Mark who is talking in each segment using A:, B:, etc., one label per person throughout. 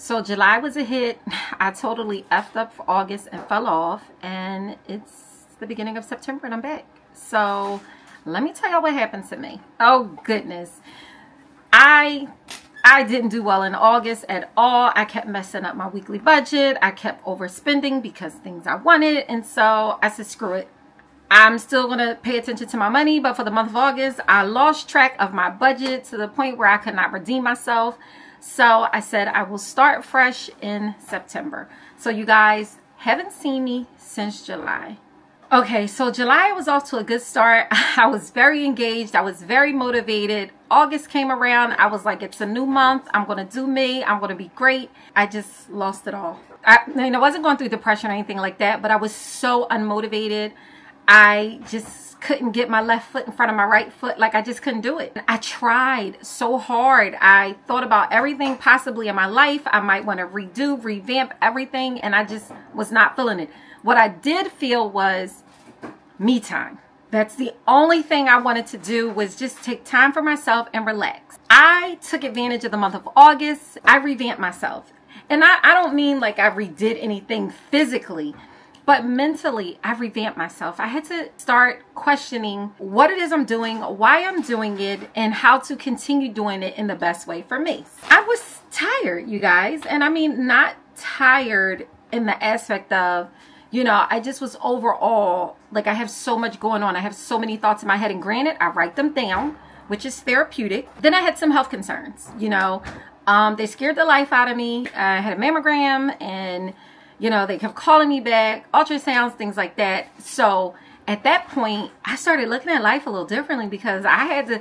A: So July was a hit. I totally effed up for August and fell off, and it's the beginning of September and I'm back. So let me tell y'all what happened to me. Oh goodness. I didn't do well in August at all. I kept messing up my weekly budget. I kept overspending because things I wanted, and so I said screw it. I'm still going to pay attention to my money, but for the month of August, I lost track of my budget to the point where I could not redeem myself. So I said I will start fresh in September. So you guys haven't seen me since July. Okay, so July was off to a good start. I was very engaged. I was very motivated. August came around. I was like, it's a new month. I'm going to do me. I'm going to be great. I just lost it all. I wasn't going through depression or anything like that, but I was so unmotivated. I just couldn't get my left foot in front of my right foot. Like, I just couldn't do it. I tried so hard. I thought about everything possibly in my life. I might want to redo, revamp everything, and I just was not feeling it. What I did feel was me time. That's the only thing I wanted to do, was just take time for myself and relax. I took advantage of the month of August. I revamped myself. And I don't mean like I redid anything physically, but mentally, I revamped myself. I had to start questioning what it is I'm doing, why I'm doing it, and how to continue doing it in the best way for me. I was tired, you guys. And I mean, not tired in the aspect of, you know, I just was overall, like, I have so much going on. I have so many thoughts in my head. And granted, I write them down, which is therapeutic. Then I had some health concerns, you know. They scared the life out of me. I had a mammogram, and you know, they kept calling me back, ultrasounds, things like that. So at that point, I started looking at life a little differently, because I had to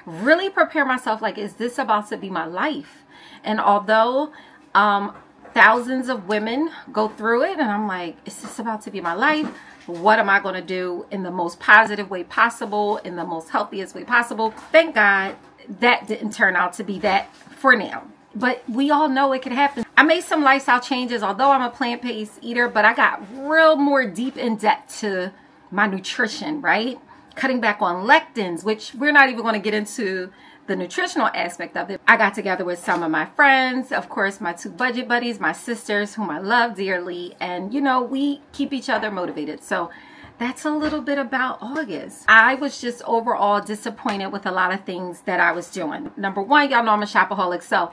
A: really prepare myself, like, is this about to be my life? And although thousands of women go through it, and I'm like, is this about to be my life? What am I going to do in the most positive way possible, in the most healthiest way possible? Thank God that didn't turn out to be that for now. But we all know it could happen. I made some lifestyle changes, although I'm a plant-based eater, but I got real more deep in depth to my nutrition, right? Cutting back on lectins, which we're not even going to get into the nutritional aspect of it. I got together with some of my friends, of course, my two budget buddies, my sisters, whom I love dearly, and you know, we keep each other motivated. So that's a little bit about August. I was just overall disappointed with a lot of things that I was doing. Number one, y'all know I'm a shopaholic, so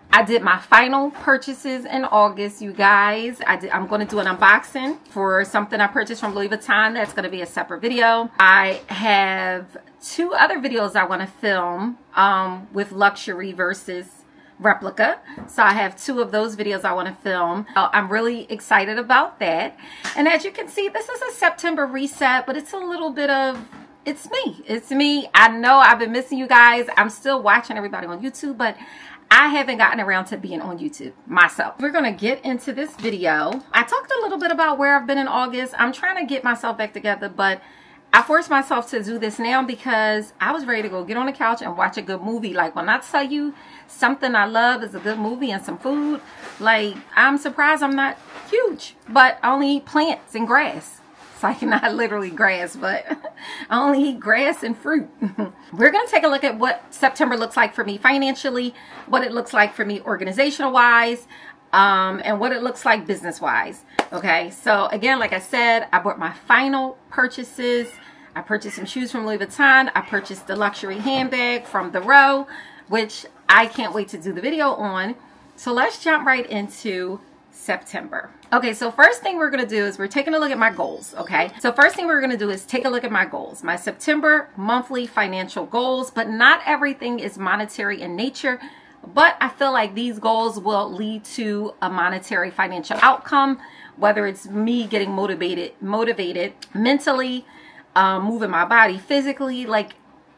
A: I did my final purchases in August, you guys. I'm going to do an unboxing for something I purchased from Louis Vuitton. That's going to be a separate video. I have 2 other videos I want to film with luxury versus replica. So I have 2 of those videos I want to film. I'm really excited about that. And as you can see, this is a September reset, but it's a little bit of, it's me. It's me. I know I've been missing you guys. I'm still watching everybody on YouTube, but I haven't gotten around to being on YouTube myself. We're going to get into this video. I talked a little bit about where I've been in August. I'm trying to get myself back together, but I forced myself to do this now because I was ready to go get on the couch and watch a good movie. Like, when I tell you something I love is a good movie and some food, like, I'm surprised I'm not huge, but I only eat plants and grass. It's like, not literally grass, but I only eat grass and fruit. We're going to take a look at what September looks like for me financially, what it looks like for me organizational wise, and what it looks like business wise. Okay, so again, like I said, I bought my final purchases. I purchased some shoes from Louis Vuitton. I purchased the luxury handbag from The Row, which I can't wait to do the video on. So let's jump right into September. Okay, so first thing we're going to do is we're taking a look at my goals, okay? So first thing we're going to do is take a look at my goals, my September monthly financial goals, but not everything is monetary in nature, but I feel like these goals will lead to a monetary financial outcome, whether it's me getting motivated mentally, moving my body physically, like,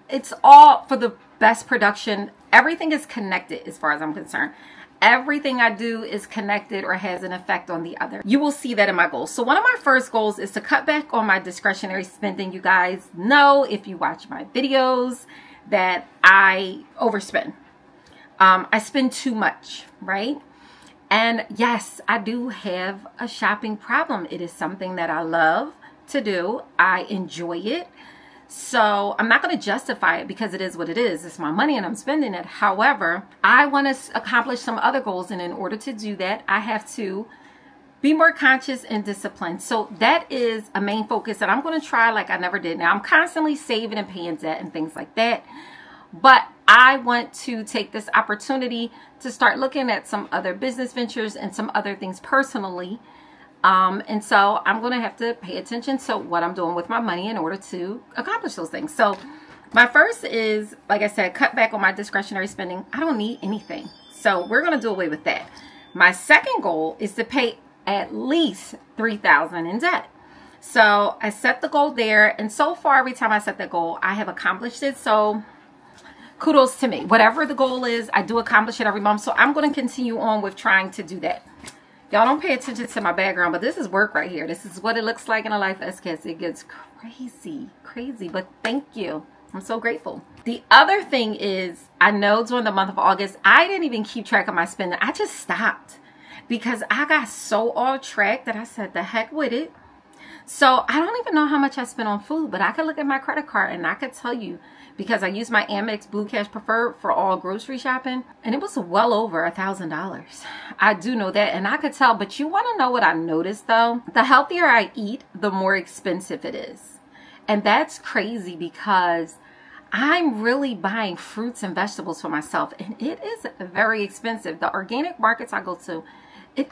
A: it's all for the best production. Everything is connected as far as I'm concerned. Everything I do is connected or has an effect on the other. You will see that in my goals. So one of my first goals is to cut back on my discretionary spending. You guys know, if you watch my videos, that I overspend. I spend too much, right? And yes, I do have a shopping problem. It is something that I love to do. I enjoy it. So I'm not going to justify it because it is what it is. It's my money and I'm spending it. However, I want to accomplish some other goals. And in order to do that, I have to be more conscious and disciplined. So that is a main focus that I'm going to try like I never did. Now I'm constantly saving and paying debt and things like that. But I want to take this opportunity to start looking at some other business ventures and some other things personally. And so I'm going to have to pay attention to what I'm doing with my money in order to accomplish those things. So my first is, like I said, cut back on my discretionary spending. I don't need anything. So we're going to do away with that. My second goal is to pay at least $3,000 in debt. So I set the goal there. And so far, every time I set that goal, I have accomplished it. So kudos to me. Whatever the goal is, I do accomplish it every month. So I'm going to continue on with trying to do that. Y'all don't pay attention to my background, but this is work right here. This is what it looks like in a life SKS. It gets crazy, but thank you. I'm so grateful. The other thing is, I know during the month of August, I didn't even keep track of my spending. I just stopped because I got so off track that I said, the heck with it. So I don't even know how much I spent on food, but I could look at my credit card and I could tell you, because I use my Amex Blue Cash Preferred for all grocery shopping, and it was well over $1,000. I do know that, and I could tell. But you want to know what I noticed though? The healthier I eat, the more expensive it is. And that's crazy because I'm really buying fruits and vegetables for myself, and it is very expensive. The organic markets I go to,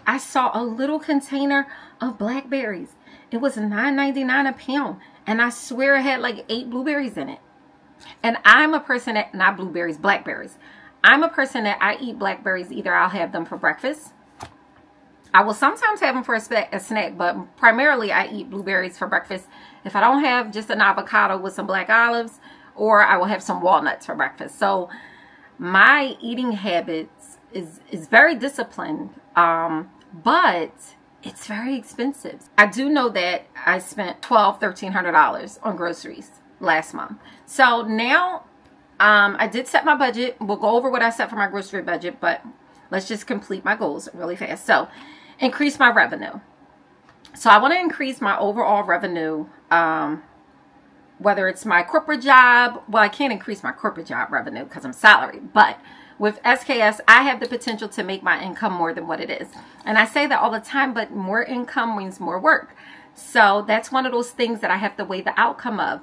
A: I saw a little container of blackberries. It was $9.99 a pound, and I swear it had like 8 blueberries in it. And I'm a person that, not blueberries, blackberries. I'm a person that I eat blackberries. Either I'll have them for breakfast. I will sometimes have them for a snack, but primarily I eat blueberries for breakfast. If I don't have just an avocado with some black olives, or I will have some walnuts for breakfast. So my eating habits is very disciplined, but it's very expensive. I do know that I spent $1,200–1,300 on groceries last month. So now I did set my budget. We'll go over what I set for my grocery budget, but let's just complete my goals really fast. So increase my revenue. So I want to increase my overall revenue, whether it's my corporate job. Well, I can't increase my corporate job revenue because I'm salaried, but with SKS, I have the potential to make my income more than what it is. And I say that all the time, but more income means more work. So that's one of those things that I have to weigh the outcome of.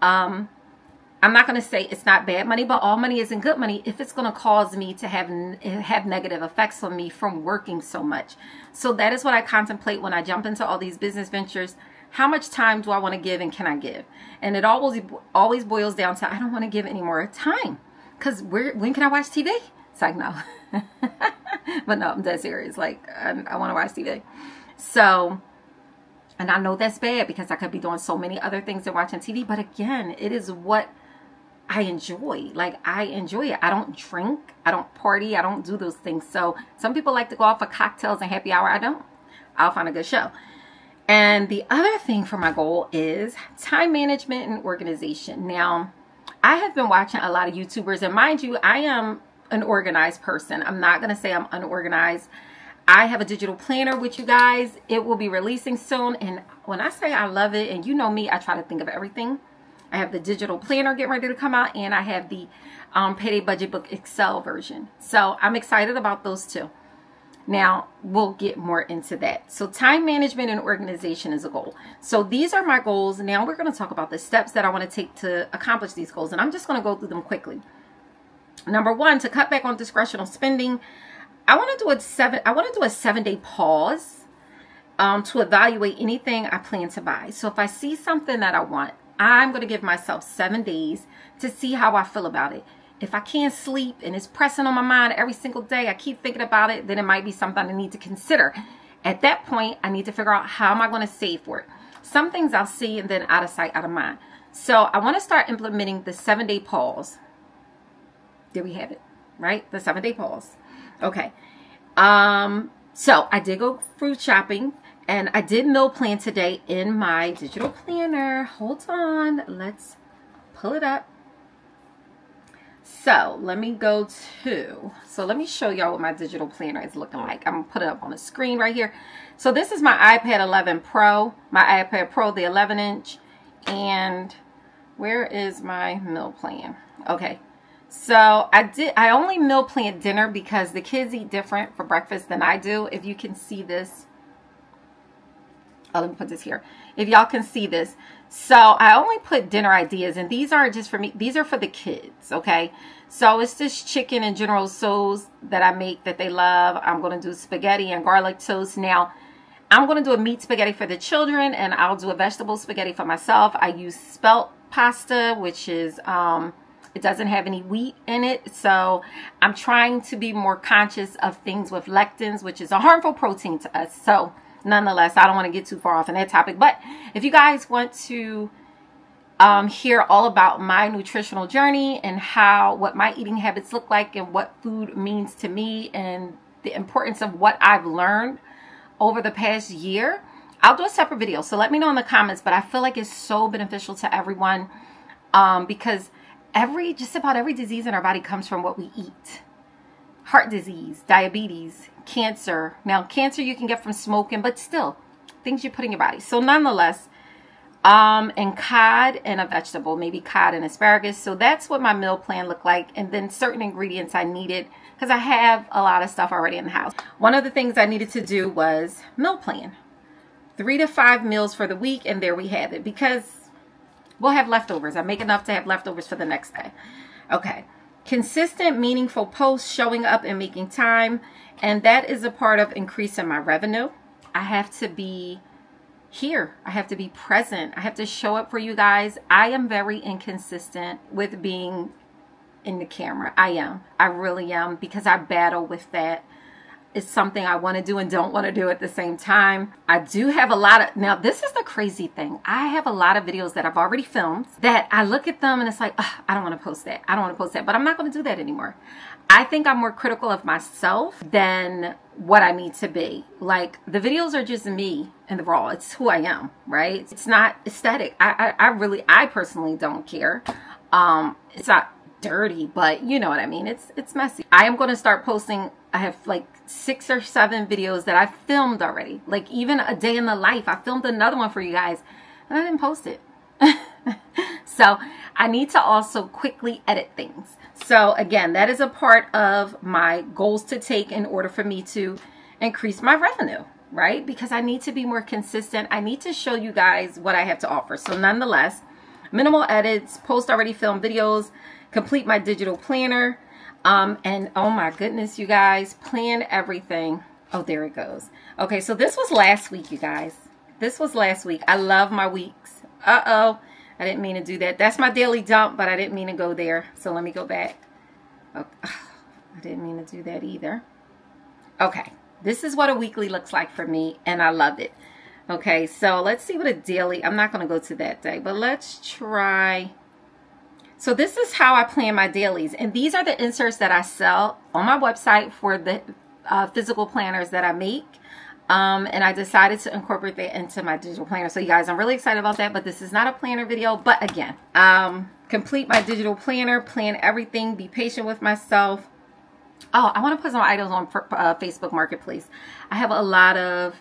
A: I'm not going to say it's not bad money, but all money isn't good money if it's going to cause me to have negative effects on me from working so much. So that is what I contemplate when I jump into all these business ventures. How much time do I want to give, and can I give? And it always boils down to, I don't want to give any more time. Because when can I watch TV? It's like, no. But no, I'm dead serious. Like, I want to watch TV. So, and I know that's bad because I could be doing so many other things than watching TV. But again, it is what I enjoy. Like, I enjoy it. I don't drink. I don't party. I don't do those things. So some people like to go out for cocktails and happy hour. I don't. I'll find a good show. And the other thing for my goal is time management and organization. Now, I have been watching a lot of YouTubers, and mind you, I am an organized person. I'm not going to say I'm unorganized. I have a digital planner with you guys. It will be releasing soon. And when I say I love it, and you know me, I try to think of everything. I have the digital planner getting ready to come out, and I have the Payday Budget Book Excel version. So I'm excited about those two. Now, we'll get more into that. So time management and organization is a goal. So these are my goals. Now we're going to talk about the steps that I want to take to accomplish these goals. And I'm just going to go through them quickly. Number one, to cut back on discretionary spending, I want to do a 7-day pause to evaluate anything I plan to buy. So if I see something that I want, I'm going to give myself 7 days to see how I feel about it. If I can't sleep and it's pressing on my mind every single day, I keep thinking about it, then it might be something I need to consider. At that point, I need to figure out how am I going to save for it. Some things I'll see and then out of sight, out of mind. So I want to start implementing the 7-day pause. There we have it, right? The 7-day pause. Okay. So I did go fruit shopping, and I did meal plan today in my digital planner. Hold on. Let's pull it up. So let me let me show y'all what my digital planner is looking like. I'm going to put it up on the screen right here. So this is my iPad 11 Pro, my iPad Pro, the 11-inch, and Where is my meal plan? Okay. So I only meal plan dinner because the kids eat different for breakfast than I do. If you can see this. Oh, let me put this here. If y'all can see this. So I only put dinner ideas, and these aren't just for me. These are for the kids, okay? So it's this chicken and General Tso's that I make that they love. I'm going to do spaghetti and garlic toast. Now, I'm going to do a meat spaghetti for the children, and I'll do a vegetable spaghetti for myself. I use spelt pasta, which is, it doesn't have any wheat in it. So I'm trying to be more conscious of things with lectins, which is a harmful protein to us. So nonetheless, I don't want to get too far off on that topic. But if you guys want to hear all about my nutritional journey and what my eating habits look like and what food means to me and the importance of what I've learned over the past year, I'll do a separate video. So let me know in the comments. But I feel like it's so beneficial to everyone because just about every disease in our body comes from what we eat. Heart disease, diabetes, cancer. Now, cancer you can get from smoking, but still, things you put in your body. So nonetheless, and cod and a vegetable, maybe cod and asparagus. So that's what my meal plan looked like. And then certain ingredients I needed because I have a lot of stuff already in the house. One of the things I needed to do was meal plan. 3 to 5 meals for the week, and there we have it. Because we'll have leftovers. I make enough to have leftovers for the next day. Okay. Consistent, meaningful posts, showing up and making time. And that is a part of increasing my revenue. I have to be here. I have to be present. I have to show up for you guys. I am very inconsistent with being in the camera. I am. I really am, because I battle with that. It's something I want to do and don't want to do at the same time. I do have a lot of, now this is the crazy thing. I have a lot of videos that I've already filmed that I look at them and it's like, I don't want to post that. I don't want to post that, but I'm not going to do that anymore. I think I'm more critical of myself than what I need to be. Like, the videos are just me in the raw. It's who I am, right? It's not aesthetic. I personally don't care. It's not dirty, but you know what I mean. It's messy. I am going to start posting. I have like 6 or 7 videos that I filmed already. Like even a day in the life. I filmed another one for you guys and I didn't post it. So I need to also quickly edit things. So again, that is a part of my goals to take in order for me to increase my revenue, right? Because I need to be more consistent. I need to show you guys what I have to offer. So nonetheless, minimal edits, post already filmed videos, complete my digital planner. And oh my goodness, you guys, plan everything. Oh, there it goes. Okay, so this was last week, you guys. This was last week. I love my weeks. Uh-oh, I didn't mean to do that. That's my daily dump, but I didn't mean to go there. So let me go back. Okay. I didn't mean to do that either. Okay, this is what a weekly looks like for me, and I love it. Okay, so let's see what a daily, I'm not going to go to that day, but let's try. So this is how I plan my dailies. And these are the inserts that I sell on my website for the physical planners that I make. And I decided to incorporate that into my digital planner. So you guys, I'm really excited about that. But this is not a planner video. But again, complete my digital planner, plan everything, be patient with myself. Oh, I want to put some items on Facebook Marketplace. I have a lot of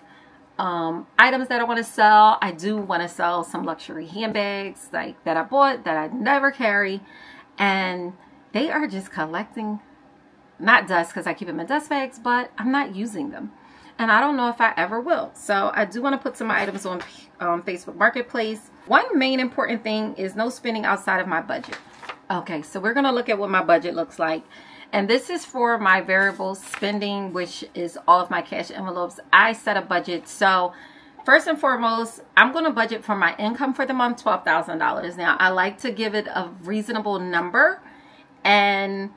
A: items that I want to sell. I do want to sell some luxury handbags like that I bought that I never carry, and they are just collecting, not dust because I keep them in dust bags, but I'm not using them, and I don't know if I ever will. So I do want to put some items on Facebook Marketplace. One main important thing is no spending outside of my budget. Okay, so we're gonna look at what my budget looks like. And this is for my variable spending, which is all of my cash envelopes. I set a budget. So first and foremost, I'm going to budget for my income for the month, $12,000. Now, I like to give it a reasonable number. And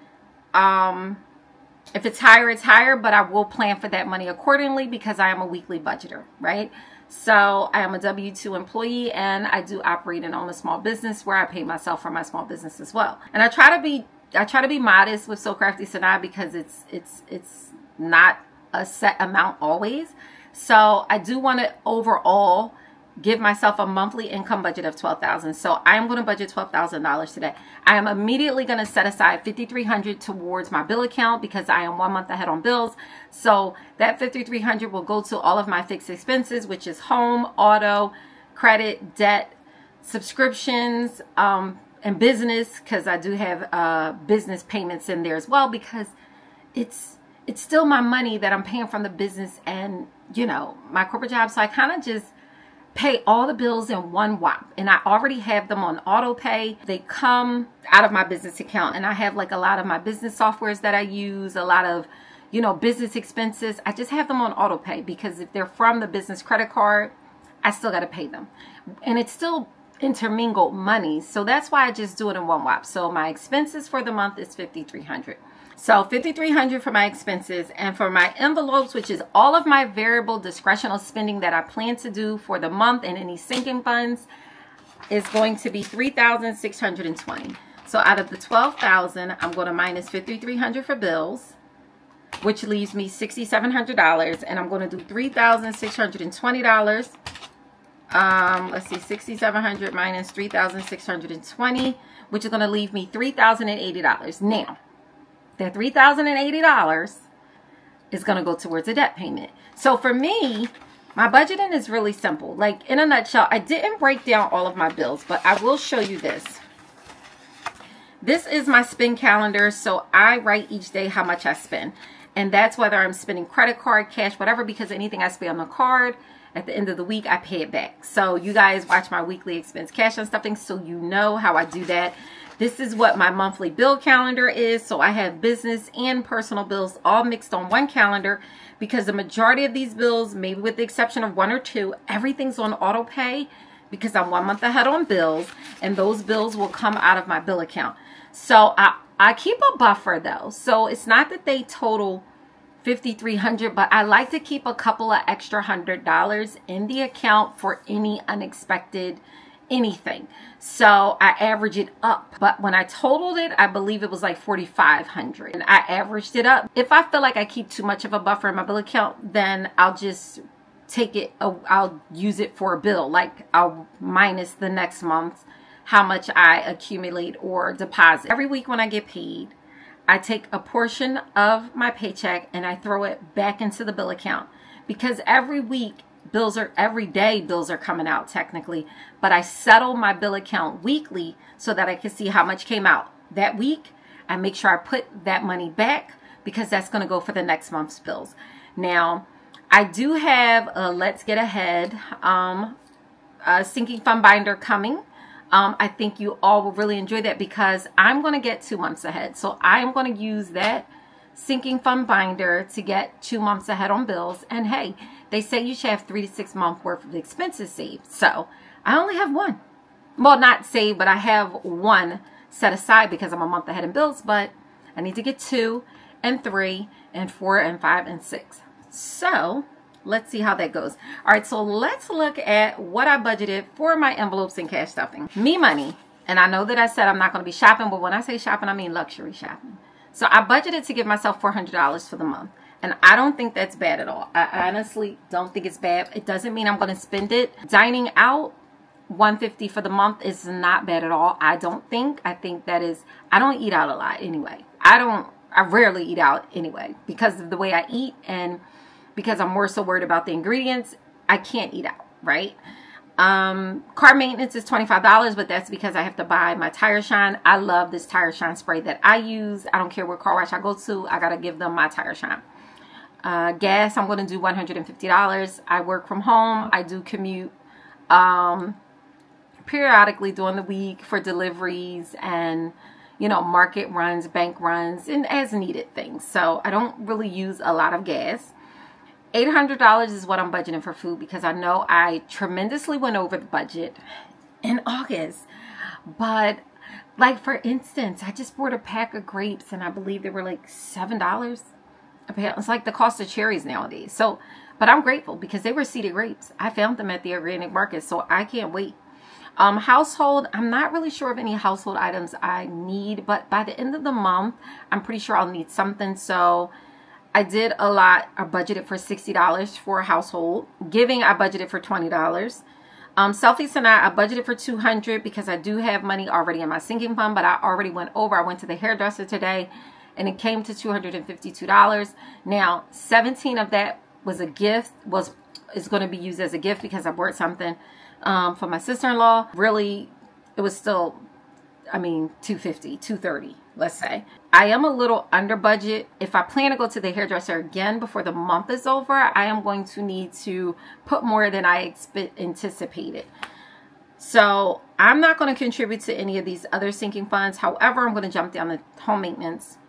A: if it's higher, it's higher. But I will plan for that money accordingly because I am a weekly budgeter, right? So I am a W-2 employee, and I do operate and own a small business where I pay myself for my small business as well. And I try to be modest with So Crafty Sanaa because it's not a set amount always. So I do want to overall give myself a monthly income budget of $12,000. So I am going to budget $12,000 today. I am immediately going to set aside $5,300 towards my bill account because I am 1 month ahead on bills. So that $5,300 will go to all of my fixed expenses, which is home, auto, credit, debt, subscriptions, and business, because I do have business payments in there as well, because it's still my money that I'm paying from the business and, you know, my corporate job. So I kind of just pay all the bills in one whop, and I already have them on auto pay. They come out of my business account, and I have like a lot of my business softwares that I use, a lot of, you know, business expenses. I just have them on auto pay, because if they're from the business credit card, I still got to pay them, and it's still intermingled money. So that's why I just do it in one whop. So my expenses for the month is $5,300. So $5,300 for my expenses, and for my envelopes, which is all of my variable discretional spending that I plan to do for the month and any sinking funds, is going to be $3,620. So out of the $12,000, I'm going to minus $5,300 for bills, which leaves me $6,700, and I'm going to do $3,620. Let's see, $6,700 minus $3,620, which is going to leave me $3,080. Now, that $3,080 is going to go towards a debt payment. So for me, my budgeting is really simple. Like, in a nutshell, I didn't break down all of my bills, but I will show you this. This is my spend calendar, so I write each day how much I spend. And that's whether I'm spending credit card, cash, whatever, because anything I spend on the card, at the end of the week, I pay it back. So you guys watch my weekly expense cash and stuffing, so you know how I do that. This is what my monthly bill calendar is. So I have business and personal bills all mixed on one calendar, because the majority of these bills, maybe with the exception of one or two, everything's on auto pay, because I'm 1 month ahead on bills, and those bills will come out of my bill account. So I keep a buffer though. So it's not that they total $5,300, but I like to keep a couple of extra $100 in the account for any unexpected anything. So I average it up, but when I totaled it, I believe it was like $4,500, and I averaged it up. If I feel like I keep too much of a buffer in my bill account, then I'll just take it, I'll use it for a bill. Like, I'll minus the next month how much I accumulate or deposit. Every week when I get paid, I take a portion of my paycheck and I throw it back into the bill account, because every week every day bills are coming out technically, but I settle my bill account weekly so that I can see how much came out that week. I make sure I put that money back, because that's going to go for the next month's bills. Now, I do have a Let's Get Ahead sinking fund binder coming. I think you all will really enjoy that, because I'm going to get 2 months ahead. So I am going to use that sinking fund binder to get 2 months ahead on bills. And hey, they say you should have 3 to 6 months worth of expenses saved. So I only have one. Well, not saved, but I have one set aside because I'm a month ahead in bills. But I need to get 2 and 3 and 4 and 5 and 6. So let's see how that goes. All right, so let's look at what I budgeted for my envelopes and cash stuffing. Me money. And I know that I said I'm not going to be shopping, but when I say shopping, I mean luxury shopping. So I budgeted to give myself $400 for the month. And I don't think that's bad at all. I honestly don't think it's bad. It doesn't mean I'm going to spend it. Dining out, $150 for the month is not bad at all. I don't think. I think that is, I don't eat out a lot anyway. I rarely eat out anyway, because of the way I eat, and because I'm more so worried about the ingredients. I can't eat out, right? Car maintenance is $25, but that's because I have to buy my Tire Shine. I love this Tire Shine spray that I use. I don't care what car wash I go to. I got to give them my Tire Shine. Gas, I'm going to do $150. I work from home. I do commute periodically during the week for deliveries and, you know, market runs, bank runs, and as needed things. So I don't really use a lot of gas. $800 is what I'm budgeting for food, because I know I tremendously went over the budget in August. But like, for instance, I just bought a pack of grapes, and I believe they were like $7 a pound. It's like the cost of cherries nowadays. So, but I'm grateful, because they were seeded grapes. I found them at the organic market, so I can't wait. Household, I'm not really sure of any household items I need, but by the end of the month, I'm pretty sure I'll need something. So I did a lot. I budgeted for $60 for a household. Giving, I budgeted for $20. Selfies tonight, I budgeted for $200, because I do have money already in my sinking fund, but I already went over. I went to the hairdresser today, and it came to $252. Now, 17 of that was a gift, is going to be used as a gift because I bought something. For my sister-in-law, really, it was still, I mean, $250, $230, let's say. I am a little under budget. If I plan to go to the hairdresser again before the month is over, I am going to need to put more than I anticipated. So I'm not going to contribute to any of these other sinking funds. However, I'm going to jump down to home maintenance.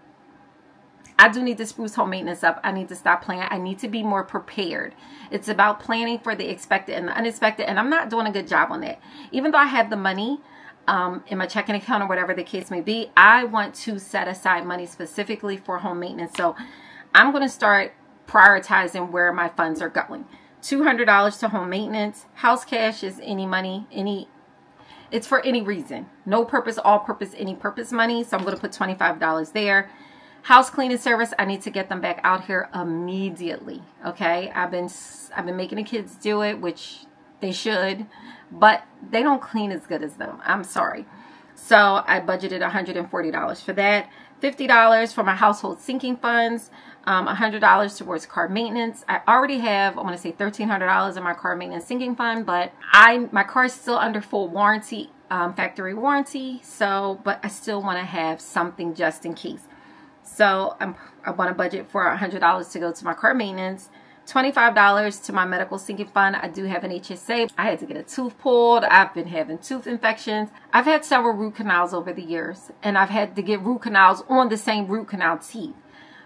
A: I do need to spruce home maintenance up. I need to stop planning. I need to be more prepared. It's about planning for the expected and the unexpected, and I'm not doing a good job on that. Even though I have the money in my checking account or whatever the case may be, I want to set aside money specifically for home maintenance. So I'm going to start prioritizing where my funds are going. $200 to home maintenance. House cash is any money, it's for any reason. No purpose, all purpose, any purpose money. So I'm going to put $25 there. House cleaning service, I need to get them back out here immediately. Okay, I've been making the kids do it, which they should, but they don't clean as good as them. I'm sorry. So I budgeted $140 for that. $50 for my household sinking funds. $100 towards car maintenance. I already have, I want to say $1,300 in my car maintenance sinking fund, but my car is still under full warranty, factory warranty. So, but I still want to have something just in case. So I want to budget for $100 to go to my car maintenance, $25 to my medical sinking fund. I do have an HSA. I had to get a tooth pulled. I've been having tooth infections. I've had several root canals over the years, and I've had to get root canals on the same root canal teeth.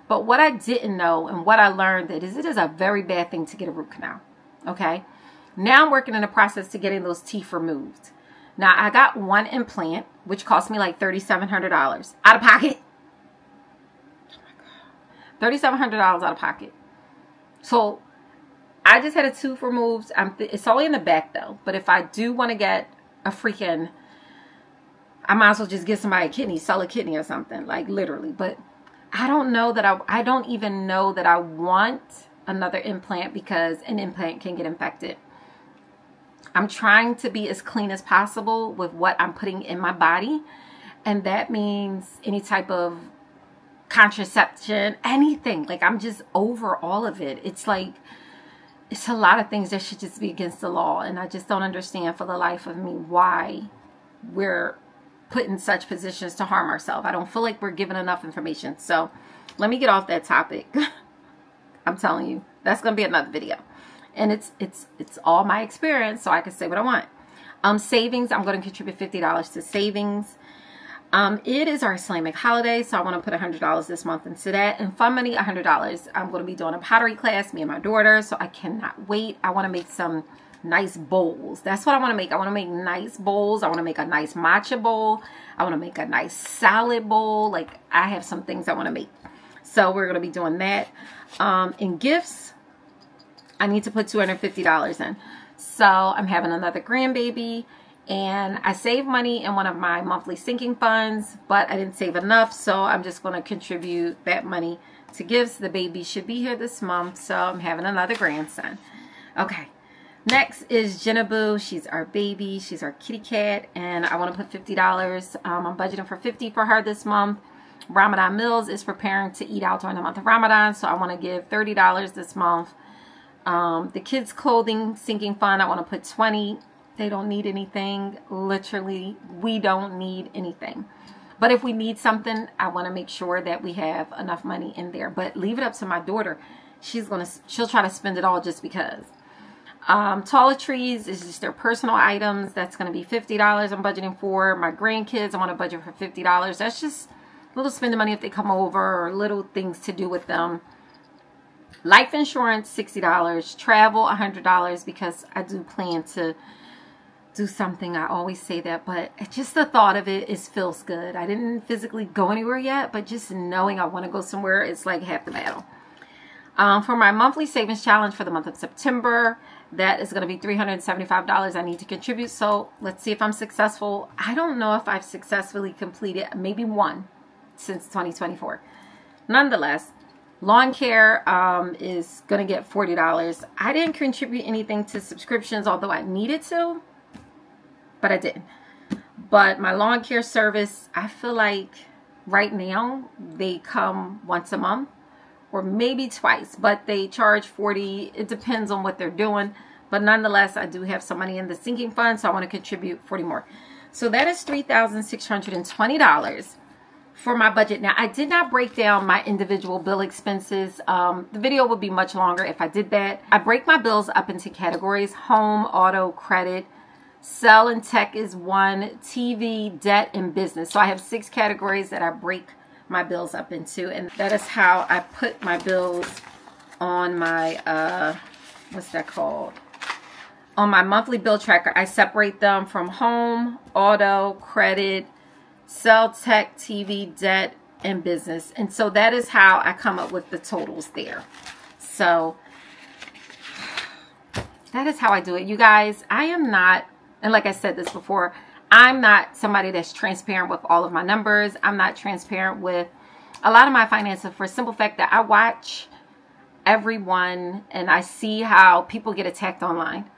A: But what I didn't know and what I learned is it is a very bad thing to get a root canal. Okay. Now I'm working in the process to getting those teeth removed. Now I got one implant, which cost me like $3,700 out of pocket. $3,700 out of pocket. So I just had a tooth removed. It's only in the back though. But if I do want to get a freaking, I might as well just give somebody a kidney, sell a kidney or something, like literally. But I don't know that I don't even know that I want another implant because an implant can get infected. I'm trying to be as clean as possible with what I'm putting in my body. And that means any type of contraception, anything. Like, I'm just over all of it. It's like, it's a lot of things that should just be against the law. And I just don't understand for the life of me why we're put in such positions to harm ourselves. I don't feel like we're given enough information. So let me get off that topic. I'm telling you, that's going to be another video. And it's all my experience, so I can say what I want. Savings, I'm going to contribute $50 to savings. It is our Islamic holiday, so I want to put $100 this month into that. And fun money, $100. I'm going to be doing a pottery class, me and my daughter, so I cannot wait. I want to make some nice bowls. That's what I want to make. I want to make nice bowls. I want to make a nice matcha bowl. I want to make a nice salad bowl. Like, I have some things I want to make. So we're going to be doing that. In gifts, I need to put $250 in. So I'm having another grandbaby. And I saved money in one of my monthly sinking funds, but I didn't save enough, so I'm just going to contribute that money to gifts. The baby should be here this month, so I'm having another grandson. Okay, next is Jenna. She's our baby. She's our kitty cat, and I want to put $50. I'm budgeting for $50 for her this month. Ramadan Meals is preparing to eat out during the month of Ramadan, so I want to give $30 this month. The kids' clothing sinking fund, I want to put $20. They don't need anything. Literally, we don't need anything. But if we need something, I want to make sure that we have enough money in there. But leave it up to my daughter. She'll try to spend it all just because. Toiletries is just their personal items. That's going to be $50 I'm budgeting for. My grandkids, I want to budget for $50. That's just little spending money if they come over or little things to do with them. Life insurance, $60. Travel, $100 because I do plan to do something. I always say that, but just the thought of it feels good. I didn't physically go anywhere yet, but just knowing I want to go somewhere, it's like half the battle. For my monthly savings challenge for the month of September, that is going to be $375 I need to contribute. So let's see if I'm successful. I don't know if I've successfully completed maybe one since 2024. Nonetheless, lawn care is going to get $40. I didn't contribute anything to subscriptions, although I needed to. But I didn't. But my lawn care service, I feel like right now they come once a month or maybe twice, but they charge $40. It depends on what they're doing. But nonetheless, I do have some money in the sinking fund, so I want to contribute 40 more. So that is $3,620 for my budget. Now, I did not break down my individual bill expenses. The video would be much longer if I did that. I break my bills up into categories: home, auto, credit, cell and tech is one, TV, debt, and business. So I have 6 categories that I break my bills up into, and that is how I put my bills on my, what's that called? On my monthly bill tracker. I separate them from home, auto, credit, cell, tech, TV, debt, and business. And so that is how I come up with the totals there. So that is how I do it. You guys, I am not, and like I said this before, I'm not somebody that's transparent with all of my numbers. I'm not transparent with a lot of my finances for a simple fact that I watch everyone and I see how people get attacked online.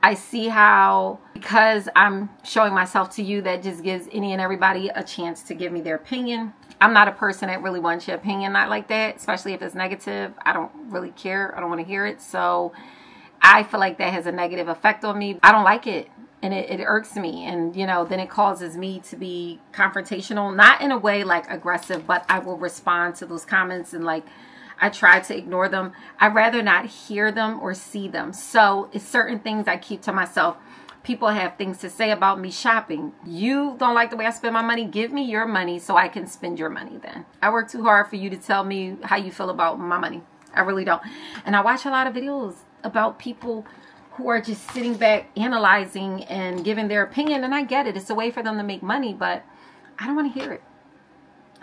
A: I see how, because I'm showing myself to you, that just gives any and everybody a chance to give me their opinion. I'm not a person that really wants your opinion, not like that, especially if it's negative. I don't really care. I don't want to hear it. So I feel like that has a negative effect on me. I don't like it. And it irks me. And, you know, then it causes me to be confrontational, not in a way like aggressive, but I will respond to those comments and like, I try to ignore them. I'd rather not hear them or see them. So it's certain things I keep to myself. People have things to say about me shopping. You don't like the way I spend my money? Give me your money so I can spend your money then. I work too hard for you to tell me how you feel about my money. I really don't. And I watch a lot of videos about people who are just sitting back analyzing and giving their opinion. And I get it. It's a way for them to make money, but I don't want to hear it.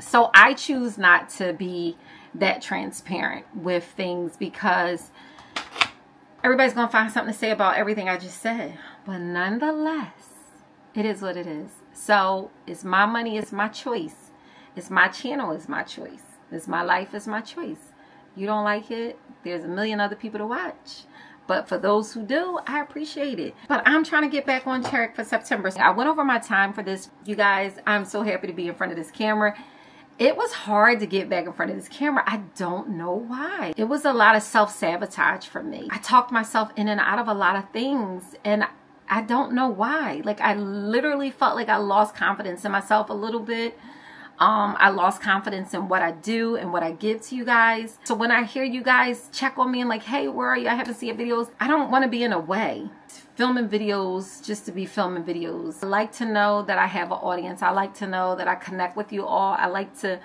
A: So I choose not to be that transparent with things because everybody's going to find something to say about everything I just said. But nonetheless, it is what it is. So it's my money, it's my choice. It's my channel, it's my choice. It's my life, it's my choice. You don't like it, there's a million other people to watch. But for those who do, I appreciate it. But I'm trying to get back on track for September. I went over my time for this. You guys, I'm so happy to be in front of this camera. It was hard to get back in front of this camera. I don't know why. It was a lot of self-sabotage for me. I talked myself in and out of a lot of things, and I don't know why. Like, I literally felt like I lost confidence in myself a little bit. I lost confidence in what I do and what I give to you guys. So when I hear you guys check on me and like, hey, where are you? I haven't seen your videos. I don't want to be in a way. Filming videos just to be filming videos. I like to know that I have an audience. I like to know that I connect with you all. I like to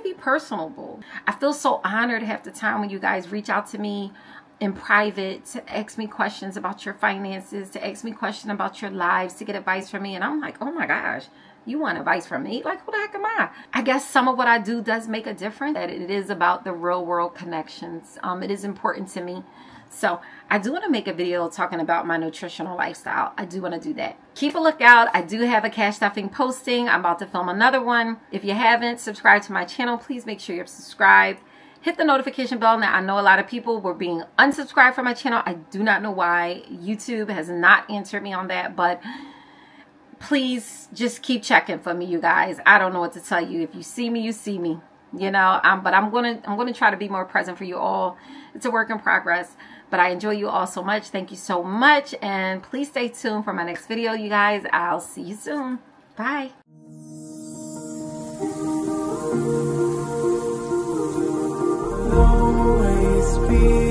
A: be personable. I feel so honored half the time when you guys reach out to me in private to ask me questions about your finances, to ask me questions about your lives, to get advice from me. And I'm like, oh my gosh, you want advice from me? Like, who the heck am I? I guess some of what I do does make a difference. That it is about the real world connections. It is important to me. So I do want to make a video talking about my nutritional lifestyle. I do want to do that. Keep a lookout. I do have a cash stuffing posting. I'm about to film another one. If you haven't subscribed to my channel, please make sure you're subscribed. Hit the notification bell. Now, I know a lot of people were being unsubscribed from my channel. I do not know why. YouTube has not answered me on that, but please just keep checking for me, you guys. I don't know what to tell you. If you see me, you see me. You know, but I'm gonna try to be more present for you all. It's a work in progress, but I enjoy you all so much. Thank you so much, and please stay tuned for my next video, you guys. I'll see you soon. Bye.
B: Always be